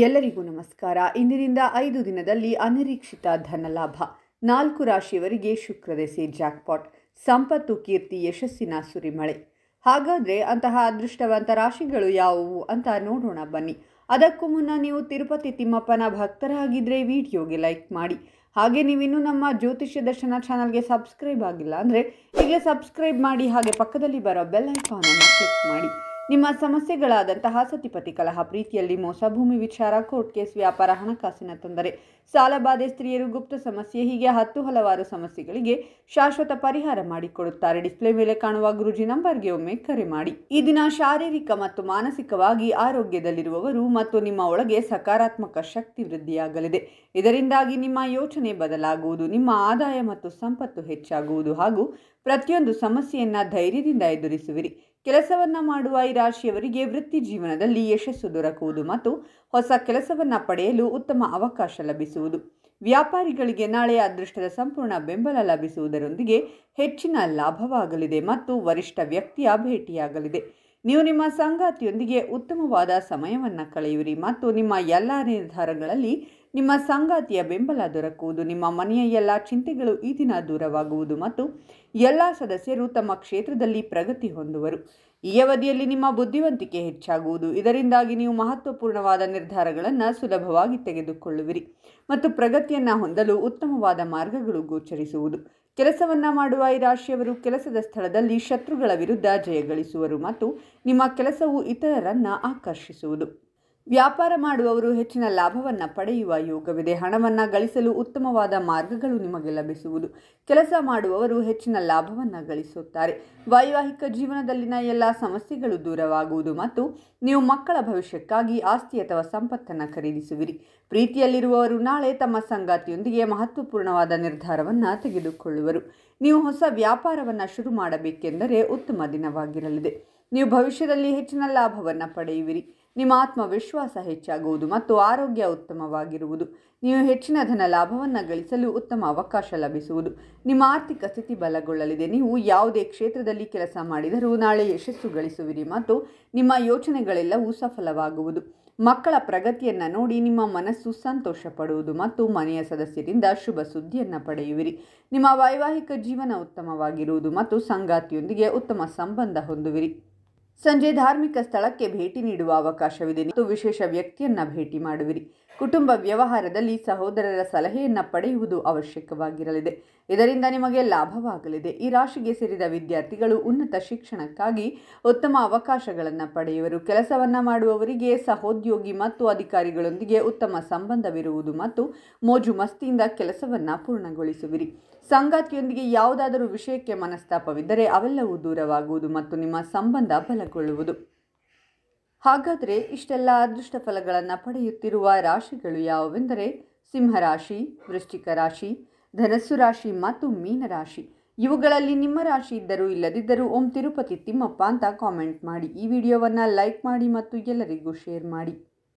ಎಲ್ಲರಿಗೂ ನಮಸ್ಕಾರ. ಇಂದಿನಿಂದ 5 ದಿನದಲ್ಲಿ ಅನಿರೀಕ್ಷಿತ ಧನಲಾಭ. 4 ರಾಶಿಯವರಿಗೆ ಶುಕ್ರದೆಸೆ ಜಾಕ್ಪಾಟ್, ಸಂಪತ್ತು, ಕೀರ್ತಿ, ಯಶಸ್ಸಿನ ಸುರಿಮಳೆ. ಹಾಗಾದರೆ ಅಂತಹ ಅದೃಷ್ಟವಂತ ರಾಶಿಗಳು ಯಾವುವು ಅಂತ ನೋಡೋಣ ಬನ್ನಿ. ಅದಕ್ಕೂ ಮುನ್ನ ನೀವು ತಿರುಪತಿ ತಿಮ್ಮಪ್ಪನ ಭಕ್ತರಾಗಿದ್ದರೆ ವಿಡಿಯೋಗೆ ಲೈಕ್ ಮಾಡಿ. ಹಾಗೆ ನೀವಿನ್ನೂ ನಮ್ಮ ಜ್ಯೋತಿಷ್ಯ ದರ್ಶನ ಚಾನಲ್ಗೆ ಸಬ್ಸ್ಕ್ರೈಬ್ ಆಗಿಲ್ಲ ಅಂದರೆ ಈಗಲೇ ಸಬ್ಸ್ಕ್ರೈಬ್ ಮಾಡಿ. ಹಾಗೆ ಪಕ್ಕದಲ್ಲಿ ಬರೋ ಬೆಲ್ ಐಕಾನನ್ನು ಕ್ಲಿಕ್ ಮಾಡಿ. ನಿಮ್ಮ ಸಮಸ್ಯೆಗಳಾದಂತಹ ಸತಿಪತಿ ಕಲಹ, ಪ್ರೀತಿಯಲ್ಲಿ ಮೋಸ, ಭೂಮಿ ವಿಚಾರ, ಕೋರ್ಟ್ ಕೇಸ್, ವ್ಯಾಪಾರ, ಹಣಕಾಸಿನ ತೊಂದರೆ, ಸಾಲಬಾಧೆ, ಸ್ತ್ರೀಯರು, ಗುಪ್ತ ಸಮಸ್ಯೆ, ಹೀಗೆ ಹಲವಾರು ಸಮಸ್ಯೆಗಳಿಗೆ ಶಾಶ್ವತ ಪರಿಹಾರ ಮಾಡಿಕೊಡುತ್ತಾರೆ. ಡಿಸ್ಪ್ಲೇ ಮೇಲೆ ಕಾಣುವ ಗುರುಜಿ ನಂಬರ್ಗೆ ಒಮ್ಮೆ ಕರೆ ಮಾಡಿ. ಈ ದಿನ ಶಾರೀರಿಕ ಮತ್ತು ಮಾನಸಿಕವಾಗಿ ಆರೋಗ್ಯದಲ್ಲಿರುವವರು ಮತ್ತು ನಿಮ್ಮ ಒಳಗೆ ಸಕಾರಾತ್ಮಕ ಶಕ್ತಿ ವೃದ್ಧಿಯಾಗಲಿದೆ. ಇದರಿಂದಾಗಿ ನಿಮ್ಮ ಯೋಚನೆ ಬದಲಾಗುವುದು, ನಿಮ್ಮ ಆದಾಯ ಮತ್ತು ಸಂಪತ್ತು ಹೆಚ್ಚಾಗುವುದು ಹಾಗೂ ಪ್ರತಿಯೊಂದು ಸಮಸ್ಯೆಯನ್ನ ಧೈರ್ಯದಿಂದ ಎದುರಿಸುವಿರಿ. ಕೆಲಸವನ್ನ ಮಾಡುವ ಈ ರಾಶಿಯವರಿಗೆ ವೃತ್ತಿ ಜೀವನದಲ್ಲಿ ಯಶಸ್ಸು ದೊರಕುವುದು ಮತ್ತು ಹೊಸ ಕೆಲಸವನ್ನ ಪಡೆಯಲು ಉತ್ತಮ ಅವಕಾಶ ಲಭಿಸುವುದು. ವ್ಯಾಪಾರಿಗಳಿಗೆ ನಾಳೆ ಅದೃಷ್ಟದ ಸಂಪೂರ್ಣ ಬೆಂಬಲ ಲಭಿಸುವುದರೊಂದಿಗೆ ಹೆಚ್ಚಿನ ಲಾಭವಾಗಲಿದೆ ಮತ್ತು ವರಿಷ್ಠ ವ್ಯಕ್ತಿಯ ಭೇಟಿಯಾಗಲಿದೆ. ನೀವು ನಿಮ್ಮ ಸಂಗಾತಿಯೊಂದಿಗೆ ಉತ್ತಮವಾದ ಸಮಯವನ್ನು ಕಳೆಯುವಿರಿ ಮತ್ತು ನಿಮ್ಮ ಎಲ್ಲ ನಿರ್ಧಾರಗಳಲ್ಲಿ ನಿಮ್ಮ ಸಂಗಾತಿಯ ಬೆಂಬಲ ದೊರಕುವುದು. ನಿಮ್ಮ ಮನೆಯ ಎಲ್ಲ ಚಿಂತೆಗಳು ಈ ದಿನ ದೂರವಾಗುವುದು ಮತ್ತು ಎಲ್ಲ ಸದಸ್ಯರು ತಮ್ಮ ಕ್ಷೇತ್ರದಲ್ಲಿ ಪ್ರಗತಿ ಹೊಂದುವರು. ಈ ಅವಧಿಯಲ್ಲಿ ನಿಮ್ಮ ಬುದ್ಧಿವಂತಿಕೆ ಹೆಚ್ಚಾಗುವುದು. ಇದರಿಂದಾಗಿ ನೀವು ಮಹತ್ವಪೂರ್ಣವಾದ ನಿರ್ಧಾರಗಳನ್ನು ಸುಲಭವಾಗಿ ತೆಗೆದುಕೊಳ್ಳುವಿರಿ ಮತ್ತು ಪ್ರಗತಿಯನ್ನು ಹೊಂದಲು ಉತ್ತಮವಾದ ಮಾರ್ಗಗಳು ಗೋಚರಿಸುವುದು. ಕೆಲಸವನ್ನ ಮಾಡುವ ಈ ರಾಶಿಯವರು ಕೆಲಸದ ಸ್ಥಳದಲ್ಲಿ ಶತ್ರುಗಳ ವಿರುದ್ಧ ಜಯಗಳಿಸುವರು ಮತ್ತು ನಿಮ್ಮ ಕೆಲಸವು ಇತರರನ್ನ ಆಕರ್ಷಿಸುವುದು. ವ್ಯಾಪಾರ ಮಾಡುವವರು ಹೆಚ್ಚಿನ ಲಾಭವನ್ನು ಪಡೆಯುವ ಯೋಗವಿದೆ. ಹಣವನ್ನು ಗಳಿಸಲು ಉತ್ತಮವಾದ ಮಾರ್ಗಗಳು ನಿಮಗೆ ಲಭಿಸುವುದು. ಕೆಲಸ ಮಾಡುವವರು ಹೆಚ್ಚಿನ ಲಾಭವನ್ನು ಗಳಿಸುತ್ತಾರೆ. ವೈವಾಹಿಕ ಜೀವನದಲ್ಲಿನ ಎಲ್ಲ ಸಮಸ್ಯೆಗಳು ದೂರವಾಗುವುದು ಮತ್ತು ನೀವು ಮಕ್ಕಳ ಭವಿಷ್ಯಕ್ಕಾಗಿ ಆಸ್ತಿ ಅಥವಾ ಸಂಪತ್ತನ್ನು ಖರೀದಿಸುವಿರಿ. ಪ್ರೀತಿಯಲ್ಲಿರುವವರು ನಾಳೆ ತಮ್ಮ ಸಂಗಾತಿಯೊಂದಿಗೆ ಮಹತ್ವಪೂರ್ಣವಾದ ನಿರ್ಧಾರವನ್ನು ತೆಗೆದುಕೊಳ್ಳುವರು. ನೀವು ಹೊಸ ವ್ಯಾಪಾರವನ್ನು ಶುರು ಮಾಡಬೇಕೆಂದರೆ ಉತ್ತಮ ದಿನವಾಗಿರಲಿದೆ. ನೀವು ಭವಿಷ್ಯದಲ್ಲಿ ಹೆಚ್ಚಿನ ಲಾಭವನ್ನು ಪಡೆಯುವಿರಿ. ನಿಮ್ಮ ಆತ್ಮವಿಶ್ವಾಸ ಹೆಚ್ಚಾಗುವುದು ಮತ್ತು ಆರೋಗ್ಯ ಉತ್ತಮವಾಗಿರುವುದು. ನೀವು ಹೆಚ್ಚಿನ ಧನ ಲಾಭವನ್ನು ಗಳಿಸಲು ಉತ್ತಮ ಅವಕಾಶ ಲಭಿಸುವುದು. ನಿಮ್ಮ ಆರ್ಥಿಕ ಸ್ಥಿತಿ ಬಲಗೊಳ್ಳಲಿದೆ. ನೀವು ಯಾವುದೇ ಕ್ಷೇತ್ರದಲ್ಲಿ ಕೆಲಸ ಮಾಡಿದರೂ ನಾಳೆ ಯಶಸ್ಸು ಗಳಿಸುವಿರಿ ಮತ್ತು ನಿಮ್ಮ ಯೋಚನೆಗಳೆಲ್ಲವೂ ಸಫಲವಾಗುವುದು. ಮಕ್ಕಳ ಪ್ರಗತಿಯನ್ನು ನೋಡಿ ನಿಮ್ಮ ಮನಸ್ಸು ಸಂತೋಷ ಪಡುವುದು ಮತ್ತು ಮನೆಯ ಸದಸ್ಯರಿಂದ ಶುಭ ಸುದ್ದಿಯನ್ನು ಪಡೆಯುವಿರಿ. ನಿಮ್ಮ ವೈವಾಹಿಕ ಜೀವನ ಉತ್ತಮವಾಗಿರುವುದು ಮತ್ತು ಸಂಗಾತಿಯೊಂದಿಗೆ ಉತ್ತಮ ಸಂಬಂಧ ಹೊಂದುವಿರಿ. ಸಂಜೆ ಧಾರ್ಮಿಕ ಸ್ಥಳಕ್ಕೆ ಭೇಟಿ ನೀಡುವ ಅವಕಾಶವಿದೆ ಮತ್ತು ವಿಶೇಷ ವ್ಯಕ್ತಿಯನ್ನ ಭೇಟಿ ಮಾಡುವಿರಿ. ಕುಟುಂಬ ವ್ಯವಹಾರದಲ್ಲಿ ಸಹೋದರರ ಸಲಹೆಯನ್ನು ಪಡೆಯುವುದು ಅವಶ್ಯಕವಾಗಿರಲಿದೆ. ಇದರಿಂದ ನಿಮಗೆ ಲಾಭವಾಗಲಿದೆ. ಈ ರಾಶಿಗೆ ಸೇರಿದ ವಿದ್ಯಾರ್ಥಿಗಳು ಉನ್ನತ ಶಿಕ್ಷಣಕ್ಕಾಗಿ ಉತ್ತಮ ಅವಕಾಶಗಳನ್ನು ಪಡೆಯುವರು. ಕೆಲಸವನ್ನ ಮಾಡುವವರಿಗೆ ಸಹೋದ್ಯೋಗಿ ಮತ್ತು ಅಧಿಕಾರಿಗಳೊಂದಿಗೆ ಉತ್ತಮ ಸಂಬಂಧವಿರುವುದು ಮತ್ತು ಮೋಜು ಮಸ್ತಿಯಿಂದ ಕೆಲಸವನ್ನ ಪೂರ್ಣಗೊಳಿಸುವಿರಿ. ಸಂಗಾತಿಯೊಂದಿಗೆ ಯಾವುದಾದರೂ ವಿಷಯಕ್ಕೆ ಮನಸ್ತಾಪವಿದ್ದರೆ ಅವೆಲ್ಲವೂ ದೂರವಾಗುವುದು ಮತ್ತು ನಿಮ್ಮ ಸಂಬಂಧ ಬಲಗೊಳ್ಳುವುದು. ಹಾಗಾದರೆ ಇಷ್ಟೆಲ್ಲ ಅದೃಷ್ಟ ಫಲಗಳನ್ನು ಪಡೆಯುತ್ತಿರುವ ರಾಶಿಗಳು ಯಾವುವೆಂದರೆ ಸಿಂಹರಾಶಿ, ವೃಶ್ಚಿಕ ರಾಶಿ, ಧನಸ್ಸು ರಾಶಿ ಮತ್ತು ಮೀನರಾಶಿ. ಇವುಗಳಲ್ಲಿ ನಿಮ್ಮ ರಾಶಿ ಇದ್ದರೂ ಇಲ್ಲದಿದ್ದರೂ ಓಂ ತಿರುಪತಿ ತಿಮ್ಮಪ್ಪ ಅಂತ ಕಾಮೆಂಟ್ ಮಾಡಿ. ಈ ವಿಡಿಯೋವನ್ನು ಲೈಕ್ ಮಾಡಿ ಮತ್ತು ಎಲ್ಲರಿಗೂ ಶೇರ್ ಮಾಡಿ.